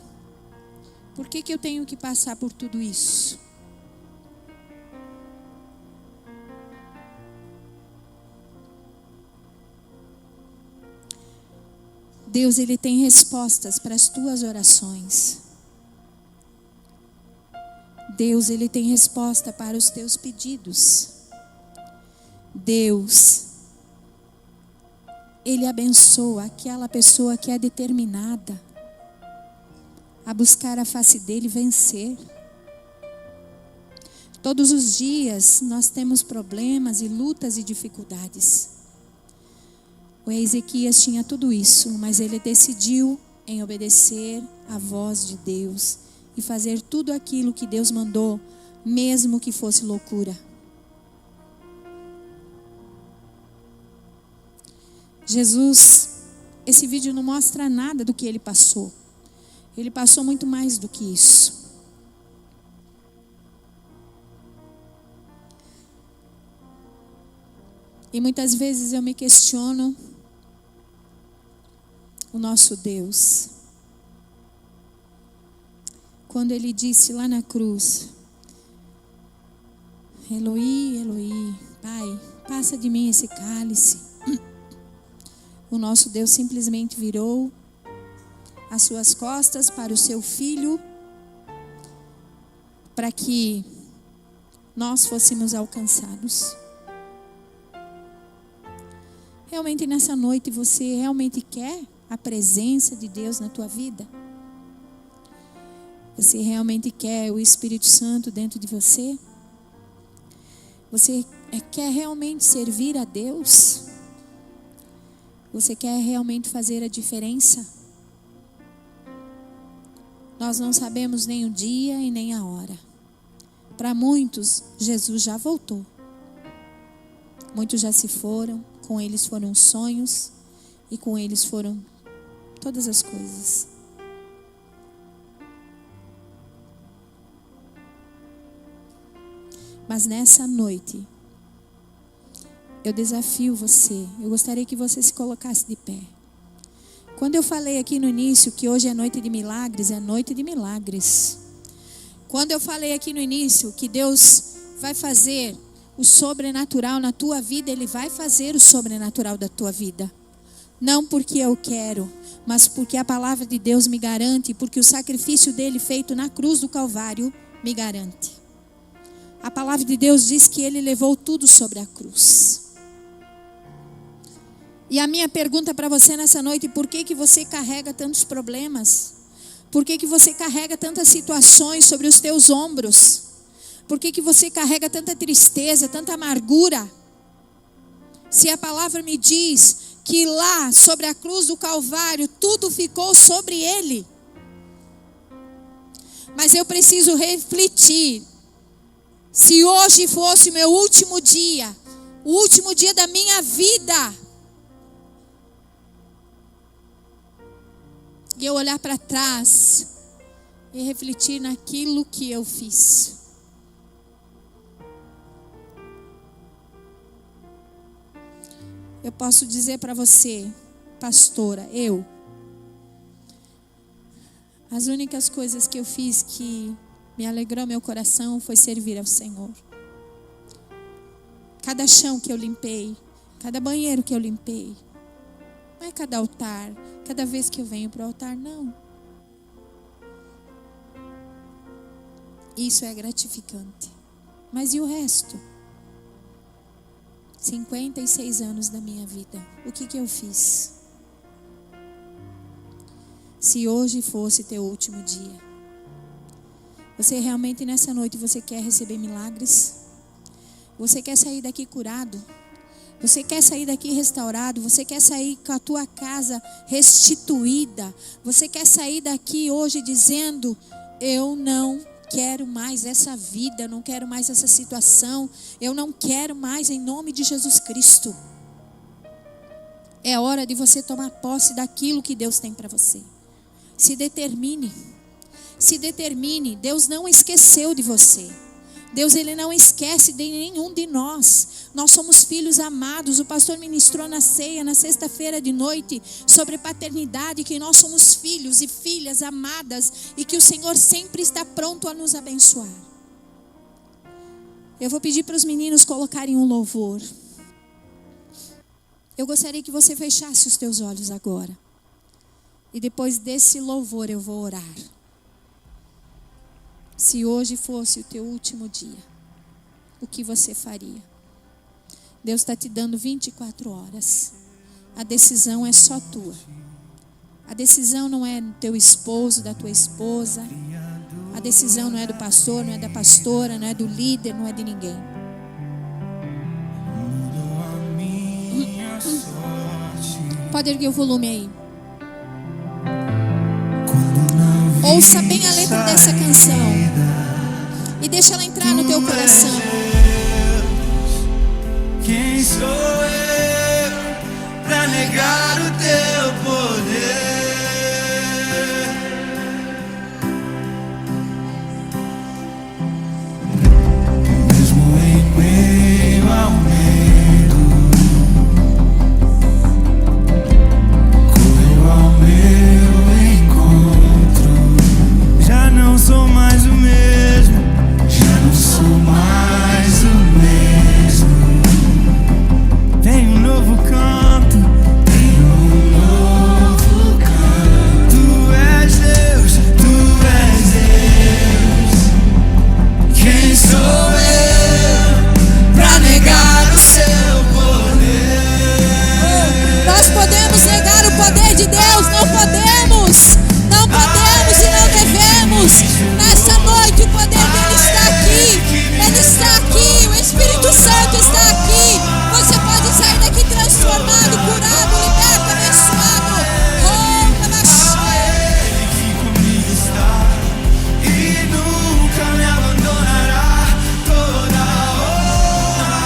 por que eu tenho que passar por tudo isso? Deus, Ele tem respostas para as tuas orações. Deus, Ele tem resposta para os teus pedidos. Deus, Ele abençoa aquela pessoa que é determinada a buscar a face dEle e vencer. Todos os dias nós temos problemas e lutas e dificuldades. O rei Ezequias tinha tudo isso, mas ele decidiu em obedecer à voz de Deus e fazer tudo aquilo que Deus mandou, mesmo que fosse loucura. Jesus, esse vídeo não mostra nada do que ele passou. Ele passou muito mais do que isso. E muitas vezes eu me questiono o nosso Deus. quando ele disse lá na cruz: Eloi, Eloi, Pai, passa de mim esse cálice. O nosso Deus simplesmente virou as suas costas para o seu filho, para que nós fôssemos alcançados. Realmente nessa noite você realmente quer a presença de Deus na tua vida? Você realmente quer o Espírito Santo dentro de você? Você quer realmente servir a Deus? Você quer realmente fazer a diferença? Nós não sabemos nem o dia e nem a hora. Para muitos, Jesus já voltou. Muitos já se foram, com eles foram os sonhos e com eles foram todas as coisas. Mas nessa noite, eu desafio você, eu gostaria que você se colocasse de pé. Quando eu falei aqui no início que hoje é noite de milagres, é noite de milagres. Quando eu falei aqui no início que Deus vai fazer o sobrenatural na tua vida, Ele vai fazer o sobrenatural da tua vida. Não porque eu quero, mas porque a palavra de Deus me garante, porque o sacrifício dele feito na cruz do Calvário me garante. A palavra de Deus diz que Ele levou tudo sobre a cruz. E a minha pergunta para você nessa noite: por que você carrega tantos problemas? Por que você carrega tantas situações sobre os teus ombros? Por que você carrega tanta tristeza, tanta amargura? Se a palavra me diz que lá sobre a cruz do Calvário tudo ficou sobre Ele. Mas eu preciso refletir. Se hoje fosse o meu último dia, o último dia da minha vida, e eu olhar para trás e refletir naquilo que eu fiz. Eu posso dizer para você, pastora, as únicas coisas que eu fiz que me alegrou meu coração foi servir ao Senhor. Cada chão que eu limpei, cada banheiro que eu limpei, não é cada altar, cada vez que eu venho para o altar, não. Isso é gratificante. Mas e o resto? 56 anos da minha vida, o que eu fiz? Se hoje fosse teu último dia, você realmente nessa noite, você quer receber milagres? Você quer sair daqui curado? Você quer sair daqui restaurado? Você quer sair com a tua casa restituída? Você quer sair daqui hoje dizendo: eu não quero mais essa vida, eu não quero mais essa situação, eu não quero mais, em nome de Jesus Cristo. É hora de você tomar posse daquilo que Deus tem para você. Se determine. Se determine. Deus não esqueceu de você. Deus, Ele não esquece de nenhum de nós. Nós somos filhos amados. O pastor ministrou na ceia, na sexta-feira de noite, sobre paternidade, que nós somos filhos e filhas amadas e que o Senhor sempre está pronto a nos abençoar. Eu vou pedir para os meninos colocarem um louvor. Eu gostaria que você fechasse os teus olhos agora. E depois desse louvor eu vou orar. Se hoje fosse o teu último dia, o que você faria? Deus está te dando 24 horas. A decisão é só tua. A decisão não é do teu esposo, da tua esposa. A decisão não é do pastor, não é da pastora, não é do líder, não é de ninguém. Pode erguer o volume aí. Ouça bem a letra dessa canção e deixa ela entrar no teu coração. Quem sou eu pra negar o teu poder? Mesmo em meio ao medo, correu ao meu encontro. Já não sou poder de Deus. Não podemos e não devemos. Nessa noite o poder dele está aqui. Ele está aqui, o Espírito Santo está aqui. Você pode sair daqui transformado, curado, liberto, abençoado. Oh, Ele que comigo está e nunca me abandonará. Toda honra,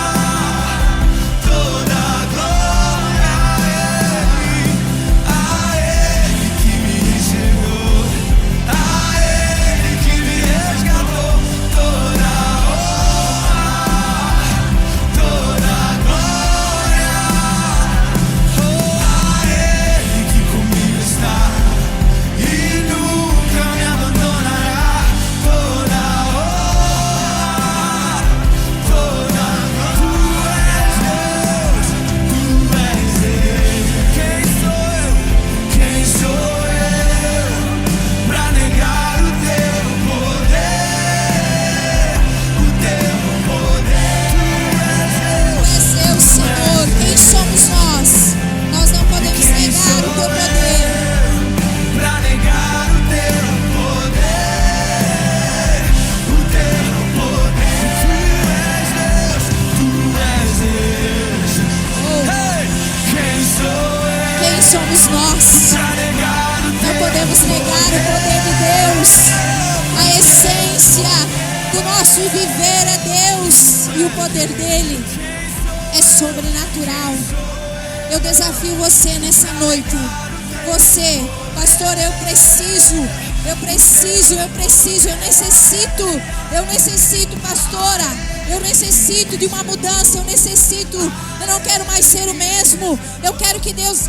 toda glória a Ele que me enxergou, a Ele que me resgatou. Toda honra, toda glória a Ele que comigo está e nunca me abandonará. Toda honra, toda glória. Tu és Deus, Quem sou eu pra negar o teu poder? O teu poder. Tu és Deus, Senhor. Quem somos nós? Nós não podemos negar o teu poder. Pra negar o teu poder, o teu poder. Tu és Deus. Hey! Quem sou eu Quem somos nós? pra negar o Não podemos negar o poder de Deus. A essência do nosso viver é Deus. E o poder dele é sobrenatural. Eu desafio você nessa noite. Você, pastor, eu necessito, pastora, eu necessito de uma mudança, eu não quero mais ser o mesmo. Eu quero que Deus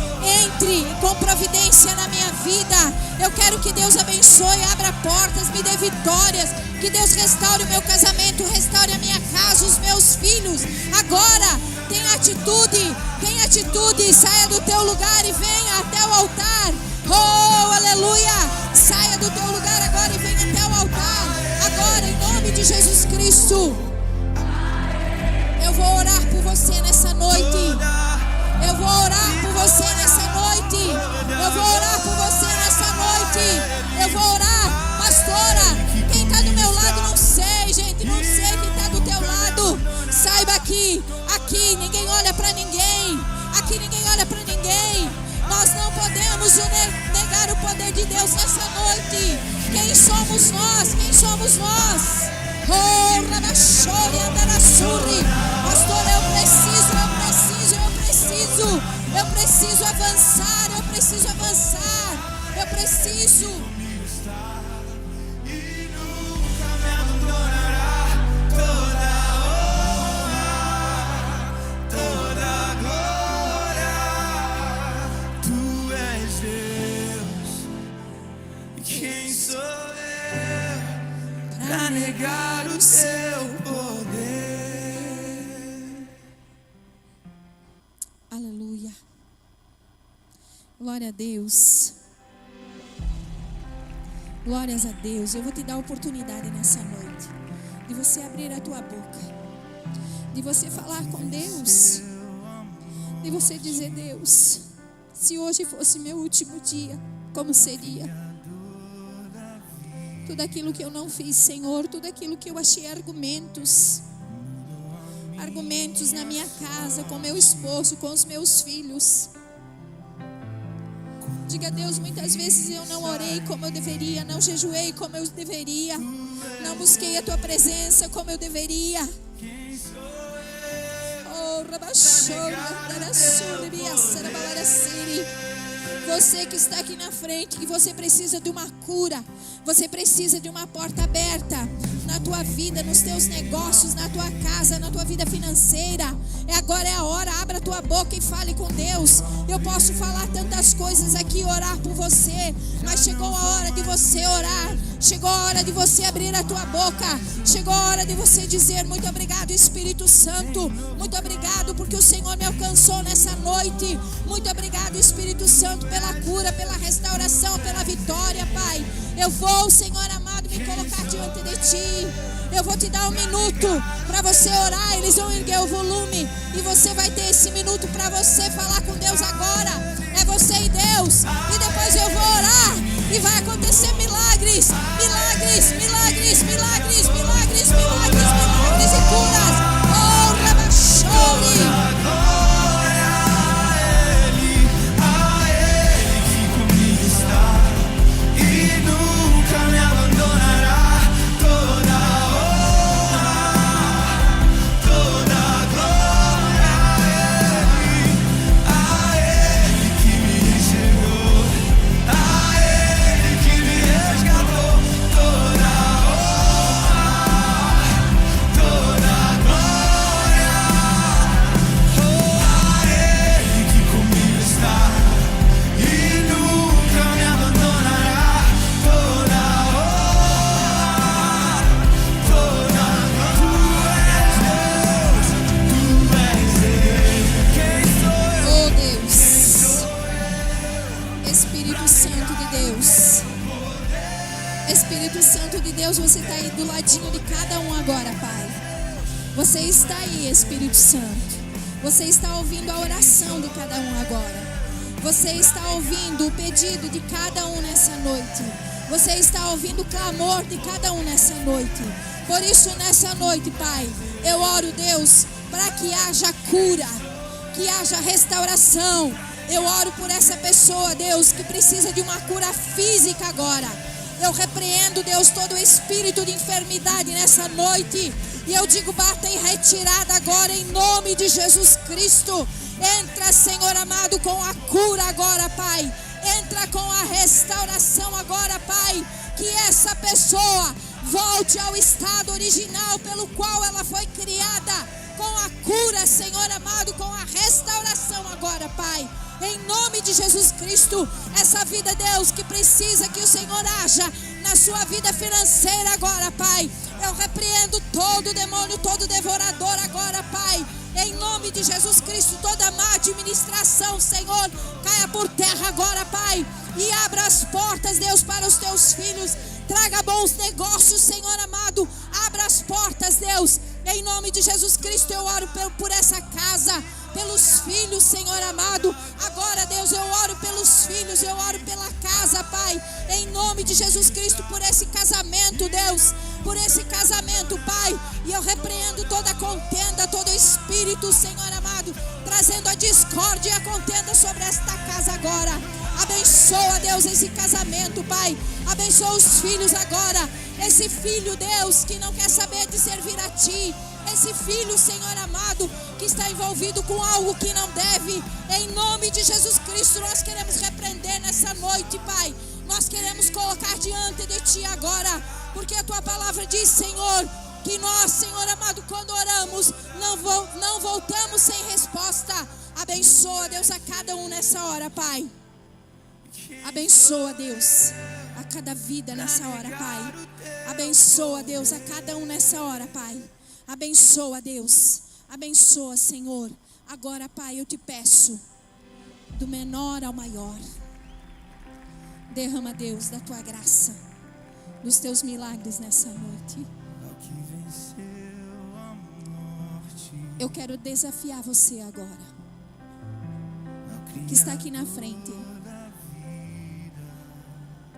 entre com providência na minha vida. Eu quero que Deus abençoe, abra portas, me dê vitórias, que Deus restaure o meu casamento, restaure a minha casa, os meus filhos. Agora, tenha atitude, saia do teu lugar e venha até o altar. Oh, aleluia! Saia do teu lugar agora e venha até o altar. Agora, em nome de Jesus Cristo. Eu vou orar por você nessa noite. Eu vou orar por você nessa noite. Eu vou orar por você nessa noite. Eu vou orar, pastora. Quem está do meu lado, não sei, gente. Não sei quem está do teu lado. Saiba aqui ninguém olha para ninguém. Aqui ninguém olha para ninguém. Nós não podemos negar o poder de Deus nessa noite. Quem somos nós? Oh, Rabachori, Andarassuri. Pastor, eu preciso avançar. Eu preciso. e nunca me abandonará. Toda honra, toda glória. Tu és Deus. Quem sou eu pra negar o teu poder? Aleluia. Glória a Deus. Glórias a Deus. Eu vou te dar a oportunidade nessa noite de você abrir a tua boca, de você falar com Deus, de você dizer: Deus, se hoje fosse meu último dia, como seria? Tudo aquilo que eu não fiz, Senhor, tudo aquilo que eu achei argumentos na minha casa, com meu esposo, com os meus filhos. Diga: Deus, muitas vezes eu não orei como eu deveria, não jejuei como eu deveria, não busquei a tua presença como eu deveria. Oh, você que está aqui na frente, que você precisa de uma cura, você precisa de uma porta aberta na tua vida, nos teus negócios, na tua casa, na tua vida financeira. Agora é a hora, abra a tua boca e fale com Deus. Eu posso falar tantas coisas aqui, orar por você, mas chegou a hora de você orar, chegou a hora de você abrir a tua boca, chegou a hora de você dizer: muito obrigado, Espírito Santo, muito obrigado porque o Senhor me alcançou nessa noite, muito obrigado, Espírito Santo, pela cura, pela restauração, pela vitória, Pai. Eu vou, Senhor amado, me colocar diante de Ti. Eu vou te dar um minuto para você orar. Eles vão erguer o volume e você vai ter esse minuto para você falar com Deus agora. É você e Deus. Deus. Espírito Santo de Deus, você está aí do ladinho de cada um agora, Pai. Você está aí, Espírito Santo. Você está ouvindo a oração de cada um agora. Você está ouvindo o pedido de cada um nessa noite. Você está ouvindo o clamor de cada um nessa noite. Por isso, nessa noite, Pai, eu oro, Deus, para que haja cura, que haja restauração. Eu oro por essa pessoa, Deus, que precisa de uma cura física agora. Eu repreendo, Deus, todo o espírito de enfermidade nessa noite. E eu digo, bata em retirada agora, em nome de Jesus Cristo. Entra, Senhor amado, com a cura agora, Pai. Entra com a restauração agora, Pai. Que essa pessoa volte ao estado original pelo qual ela foi criada. Com a cura, Senhor amado, com a restauração agora, Pai. Em nome de Jesus Cristo, essa vida, Deus, que precisa que o Senhor haja na sua vida financeira agora, Pai. Eu repreendo todo demônio, todo devorador agora, Pai. Em nome de Jesus Cristo, toda má administração, Senhor, caia por terra agora, Pai. E abra as portas, Deus, para os teus filhos. Traga bons negócios, Senhor amado. Abra as portas, Deus. Em nome de Jesus Cristo, eu oro por essa casa, pelos filhos, Senhor amado. Agora, Deus, eu oro pelos filhos, eu oro pela casa, Pai. Em nome de Jesus Cristo, por esse casamento, Deus. Por esse casamento, Pai. E eu repreendo toda a contenda, todo o espírito, Senhor amado, trazendo a discórdia e a contenda sobre esta casa agora. Abençoa, Deus, esse casamento, Pai. Abençoa os filhos agora. Esse filho, Deus, que não quer saber de servir a Ti. Esse filho, Senhor amado, que está envolvido com algo que não deve. Em nome de Jesus Cristo, nós queremos repreender nessa noite, Pai. Nós queremos colocar diante de Ti agora. Porque a Tua palavra diz, Senhor, que nós, Senhor amado, quando oramos, não voltamos sem resposta. Abençoa, Deus, a cada um nessa hora, Pai. Abençoa, Deus, a cada vida nessa hora, Pai. Abençoa, Deus, a cada um nessa hora, Pai. Abençoa, Deus. Abençoa, Senhor. Agora, Pai, eu te peço, do menor ao maior, derrama, Deus, da Tua graça, dos Teus milagres nessa noite. Eu quero desafiar você agora, que está aqui na frente.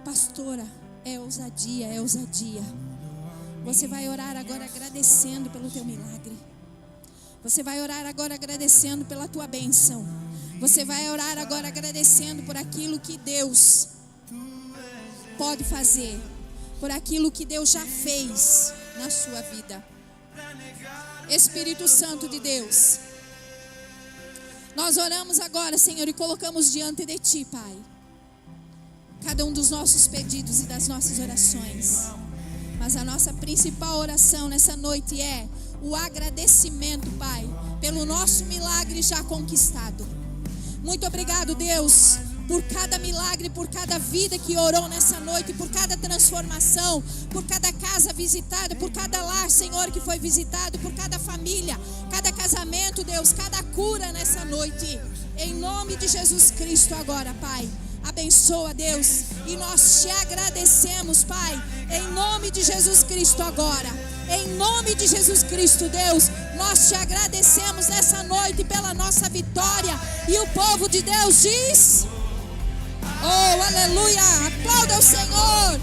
Pastora, é ousadia, é ousadia. Você vai orar agora agradecendo pelo teu milagre. Você vai orar agora agradecendo pela tua bênção. Você vai orar agora agradecendo por aquilo que Deus pode fazer, por aquilo que Deus já fez na sua vida. Espírito Santo de Deus, nós oramos agora, Senhor, e colocamos diante de Ti, Pai, cada um dos nossos pedidos e das nossas orações. Mas a nossa principal oração nessa noite é o agradecimento, Pai, pelo nosso milagre já conquistado. Muito obrigado, Deus, por cada milagre, por cada vida que orou nessa noite, por cada transformação, por cada casa visitada, por cada lar, Senhor, que foi visitado, por cada família, cada casamento, Deus, cada cura nessa noite. Em nome de Jesus Cristo agora, Pai. Abençoa, Deus, e nós te agradecemos, Pai, em nome de Jesus Cristo agora. Em nome de Jesus Cristo, Deus, nós te agradecemos nessa noite pela nossa vitória. E o povo de Deus diz: oh, aleluia, aplauda o Senhor.